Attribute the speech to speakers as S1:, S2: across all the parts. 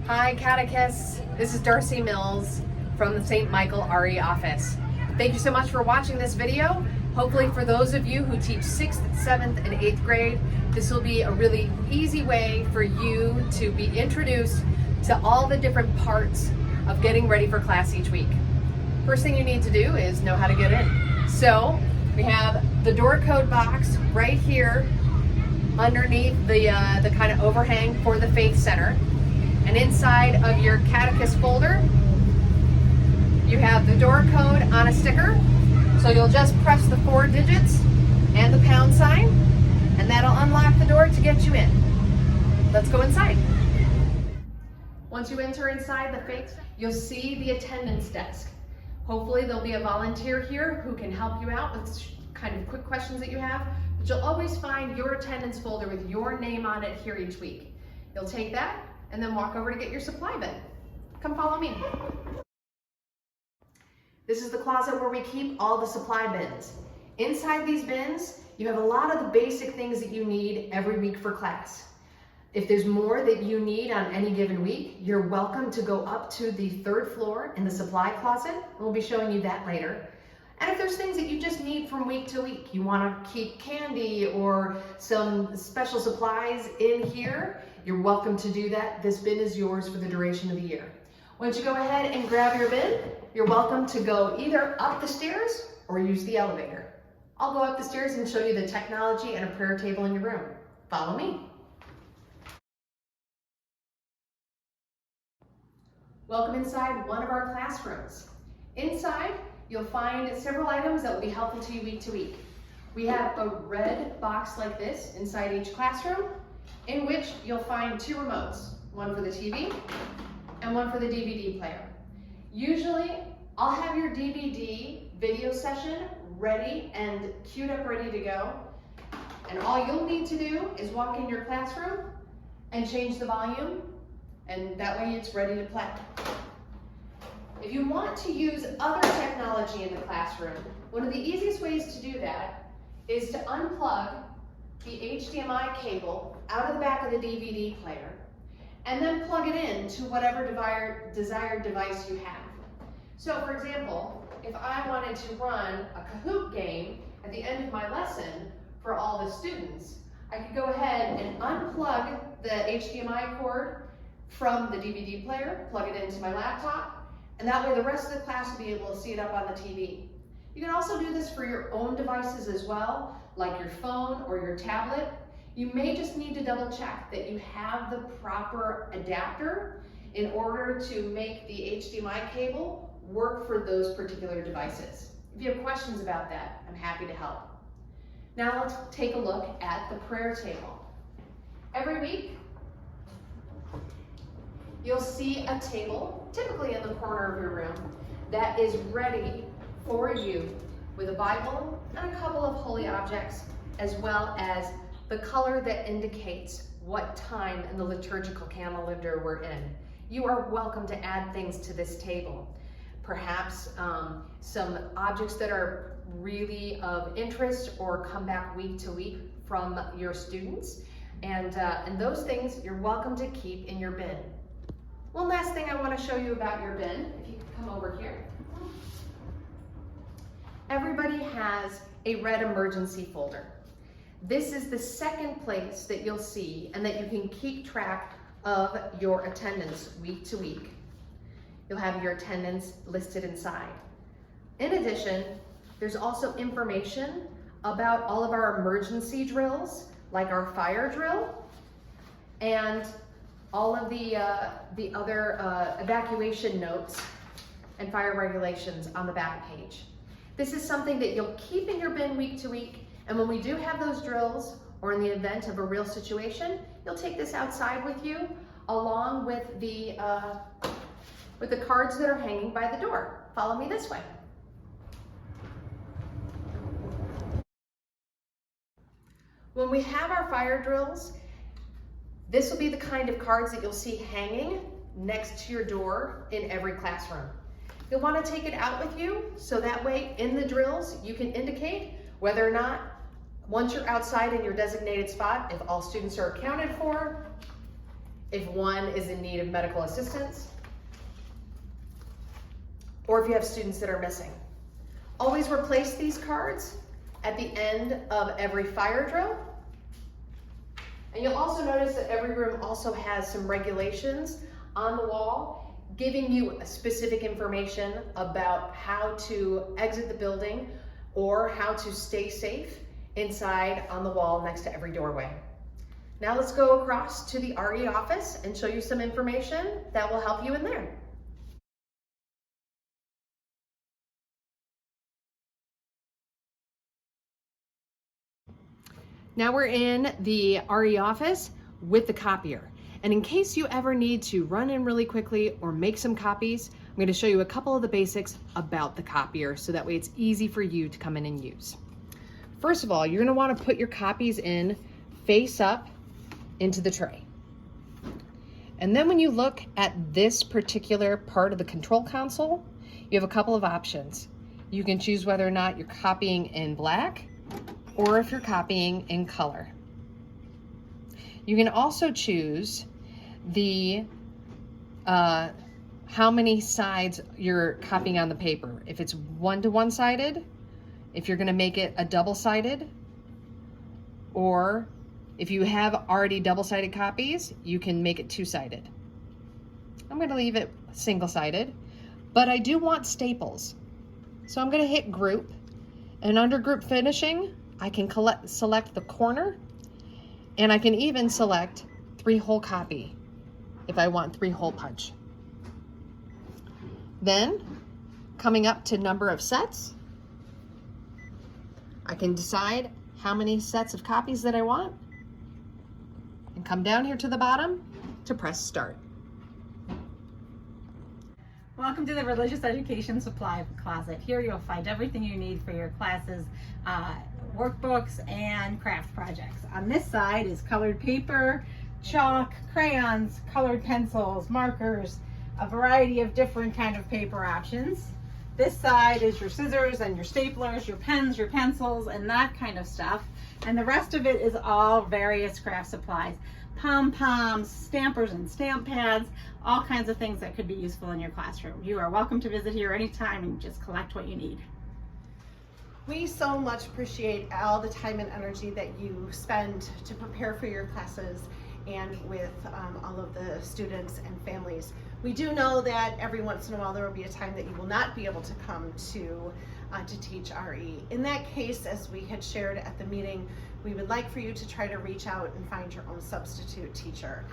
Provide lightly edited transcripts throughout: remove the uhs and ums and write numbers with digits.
S1: Hi, Catechist. This is Darcy Mills from the St. Michael RE office. Thank you so much for watching this video. Hopefully for those of you who teach 6th, 7th, and 8th grade, this will be a really easy way for you to be introduced to all the different parts of getting ready for class each week. First thing you need to do is know how to get in. So we have the door code box right here underneath the kind of overhang for the Faith Center. And inside of your Catechist folder, you have the door code on a sticker. So you'll just press the 4 digits and the pound sign, and that'll unlock the door to get you in. Let's go inside. Once you enter inside the Faith, you'll see the attendance desk. Hopefully there'll be a volunteer here who can help you out with kind of quick questions that you have, but you'll always find your attendance folder with your name on it here each week. You'll take that and then walk over to get your supply bin. Come follow me. This is the closet where we keep all the supply bins. Inside these bins, you have a lot of the basic things that you need every week for class. If there's more that you need on any given week, you're welcome to go up to the 3rd floor in the supply closet. We'll be showing you that later. And if there's things that you just need from week to week, you want to keep candy or some special supplies in here, you're welcome to do that. This bin is yours for the duration of the year. Once you go ahead and grab your bin, you're welcome to go either up the stairs or use the elevator. I'll go up the stairs and show you the technology and a prayer table in your room. Follow me. Welcome inside one of our classrooms. Inside, you'll find several items that will be helpful to you week to week. We have a red box like this inside each classroom, in which you'll find 2 remotes, one for the TV and one for the DVD player. Usually, I'll have your DVD video session ready and queued up, ready to go. And all you'll need to do is walk in your classroom and change the volume, and that way it's ready to play. If you want to use other technology in the classroom, one of the easiest ways to do that is to unplug the HDMI cable out of the back of the DVD player and then plug it in to whatever desired device you have. So for example, if I wanted to run a Kahoot game at the end of my lesson for all the students, I could go ahead and unplug the HDMI cord from the DVD player, plug it into my laptop, and that way the rest of the class will be able to see it up on the TV. You can also do this for your own devices as well, like your phone or your tablet. You may just need to double check that you have the proper adapter in order to make the HDMI cable work for those particular devices. If you have questions about that, I'm happy to help. Now let's take a look at the prayer table. Every week, you'll see a table, typically in the corner of your room, that is ready for you with a Bible and a couple of holy objects, as well as the color that indicates what time in the liturgical calendar we're in. You are welcome to add things to this table. Perhaps some objects that are really of interest or come back week to week from your students. And those things you're welcome to keep in your bin. One last thing I want to show you about your bin, if you could come over here. Everybody has a red emergency folder. This is the second place that you'll see and that you can keep track of your attendance week to week. You'll have your attendance listed inside. In addition, there's also information about all of our emergency drills, like our fire drill, and all of the other evacuation notes and fire regulations on the back page. This is something that you'll keep in your bin week to week, and when we do have those drills, or in the event of a real situation, you'll take this outside with you, along with the cards that are hanging by the door. Follow me this way. When we have our fire drills, this will be the kind of cards that you'll see hanging next to your door in every classroom. You'll want to take it out with you, so that way in the drills you can indicate whether or not, once you're outside in your designated spot, if all students are accounted for, if one is in need of medical assistance, or if you have students that are missing. Always replace these cards at the end of every fire drill. And you'll also notice that every room also has some regulations on the wall giving you specific information about how to exit the building or how to stay safe inside on the wall next to every doorway. Now let's go across to the RE office and show you some information that will help you in there. Now we're in the RE office with the copier. And in case you ever need to run in really quickly or make some copies, I'm going to show you a couple of the basics about the copier so that way it's easy for you to come in and use. First of all, you're going to want to put your copies in face up into the tray. And then when you look at this particular part of the control console, you have a couple of options. You can choose whether or not you're copying in black or if you're copying in color. You can also choose the how many sides you're copying on the paper. If it's one-to-one sided, if you're going to make it a double-sided, or if you have already double-sided copies, you can make it two-sided. I'm going to leave it single-sided, but I do want staples. So I'm going to hit group, and under group finishing, I can select the corner, and I can even select 3-hole copy if I want 3-hole punch. Then, coming up to number of sets, I can decide how many sets of copies that I want, and come down here to the bottom to press start.
S2: Welcome to the Religious Education Supply Closet. Here you'll find everything you need for your classes, workbooks, and craft projects. On this side is colored paper, chalk, crayons, colored pencils, markers, a variety of different kind of paper options. This side is your scissors and your staplers, your pens, your pencils, and that kind of stuff. And the rest of it is all various craft supplies. Pom-poms, stampers and stamp pads, all kinds of things that could be useful in your classroom. You are welcome to visit here anytime and just collect what you need.
S3: We so much appreciate all the time and energy that you spend to prepare for your classes and with all of the students and families. We do know that every once in a while there will be a time that you will not be able to come to teach RE. In that case, as we had shared at the meeting, we would like for you to try to reach out and find your own substitute teacher.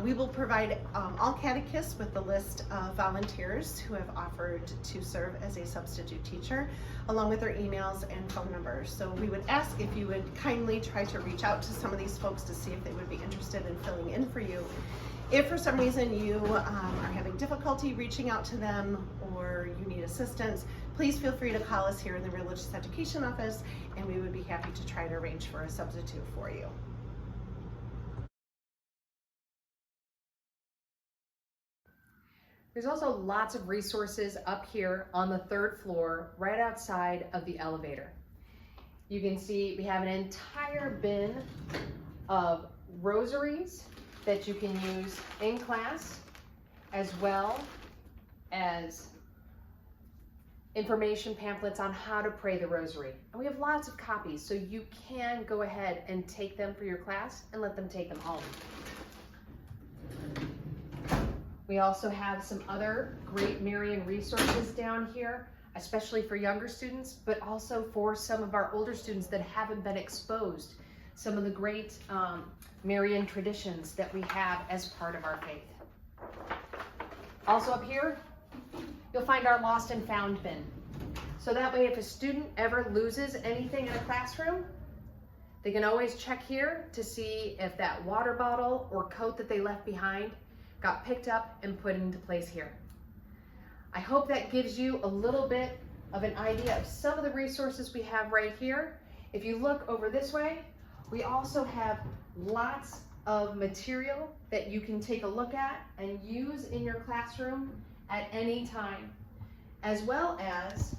S3: We will provide all catechists with the list of volunteers who have offered to serve as a substitute teacher, along with their emails and phone numbers. So we would ask if you would kindly try to reach out to some of these folks to see if they would be interested in filling in for you. If for some reason you are having difficulty reaching out to them or you need assistance, please feel free to call us here in the Religious Education Office, and we would be happy to try to arrange for a substitute for you.
S1: There's also lots of resources up here on the 3rd floor, right outside of the elevator. You can see we have an entire bin of rosaries that you can use in class, as well as information pamphlets on how to pray the rosary. And we have lots of copies, so you can go ahead and take them for your class and let them take them home. We also have some other great Marian resources down here, especially for younger students, but also for some of our older students that haven't been exposed. Some of the great Marian traditions that we have as part of our faith. Also up here, you'll find our lost and found bin. So that way if a student ever loses anything in a classroom, they can always check here to see if that water bottle or coat that they left behind got picked up and put into place here. I hope that gives you a little bit of an idea of some of the resources we have right here. If you look over this way, we also have lots of material that you can take a look at and use in your classroom at any time, as well as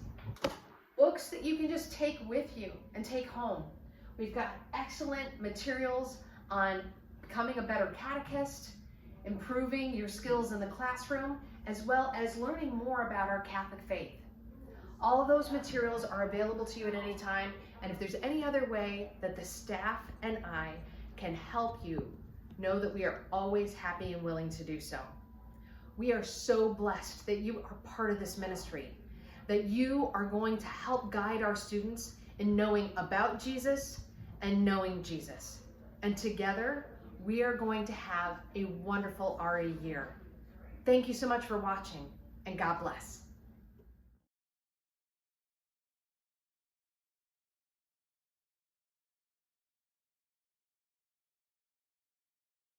S1: books that you can just take with you and take home. We've got excellent materials on becoming a better catechist improving your skills in the classroom, as well as learning more about our Catholic faith. All of those materials are available to you at any time, and if there's any other way that the staff and I can help you, know that we are always happy and willing to do so. We are so blessed that you are part of this ministry, that you are going to help guide our students in knowing about Jesus and knowing Jesus. And together, we are going to have a wonderful RE year. Thank you so much for watching, and God bless.